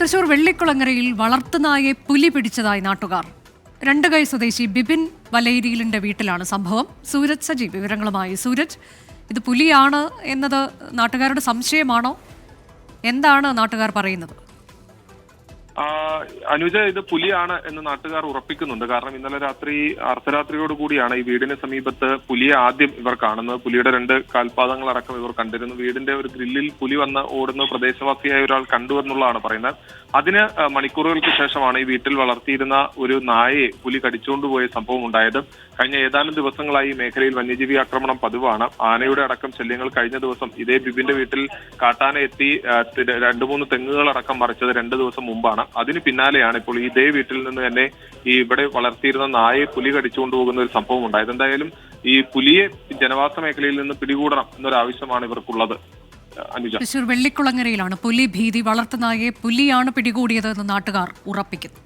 തൃശൂർ വെള്ളിക്കുളങ്ങരയിൽ വളർത്തുനായെ പുലി പിടിച്ചതായി നാട്ടുകാർ. രണ്ടുകൈ സ്വദേശി ബിപിൻ വലയിരിലിന്റെ വീട്ടിലാണ് സംഭവം. സൂരജ് സജി വിവരങ്ങളുമായി. സൂരജ്, ഇത് പുലിയാണ് എന്നത് നാട്ടുകാരുടെ സംശയമാണോ? എന്താണ് നാട്ടുകാർ പറയുന്നത്? അനുജ, ഇത് പുലിയാണ് എന്ന് നാട്ടുകാർ ഉറപ്പിക്കുന്നുണ്ട്. കാരണം ഇന്നലെ രാത്രി അർദ്ധരാത്രിയോട് കൂടിയാണ് ഈ വീടിന് സമീപത്ത് പുലിയെ ആദ്യം ഇവർ കാണുന്നത്. പുലിയുടെ 2 കാൽപാദങ്ങളടക്കം ഇവർ കണ്ടിരുന്നു. വീടിന്റെ ഒരു ഗ്രില്ലിൽ പുലി വന്ന് ഓടുന്ന പ്രദേശവാസിയായ ഒരാൾ കണ്ടു എന്നുള്ളതാണ് പറയുന്നത്. അതിന് മണിക്കൂറുകൾക്ക് ശേഷമാണ് ഈ വീട്ടിൽ വളർത്തിയിരുന്ന ഒരു നായയെ പുലി കടിച്ചുകൊണ്ടുപോയ സംഭവം ഉണ്ടായത്. കഴിഞ്ഞ ഏതാനും ദിവസങ്ങളായി ഈ മേഖലയിൽ വന്യജീവി ആക്രമണം പതിവാണ്. ആനയുടെ അടക്കം ശല്യങ്ങൾ കഴിഞ്ഞ ദിവസം ഇതേ ബിബിന്റെ വീട്ടിൽ കാട്ടാന എത്തി 2-3 തെങ്ങുകളടക്കം മറിച്ചത് 2 ദിവസം മുമ്പാണ്. അതിന് പിന്നാലെയാണ് ഇപ്പോൾ ഇതേ വീട്ടിൽ നിന്ന് തന്നെ ഈ ഇവിടെ വളർത്തിയിരുന്ന നായയെ പുലി കടിച്ചുകൊണ്ടുപോകുന്ന ഒരു സംഭവം ഉണ്ടായത്. എന്തായാലും ഈ പുലിയെ ജനവാസ മേഖലയിൽ നിന്ന് പിടികൂടണം എന്നൊരാവശ്യമാണ് ഇവർക്കുള്ളത്. തൃശൂർ വെള്ളിക്കുളങ്ങരയിലാണ് പുലി ഭീതി. വളർത്തുനായയെ പുലിയാണ് പിടികൂടിയത് എന്ന് നാട്ടുകാർ ഉറപ്പിക്കുന്നു.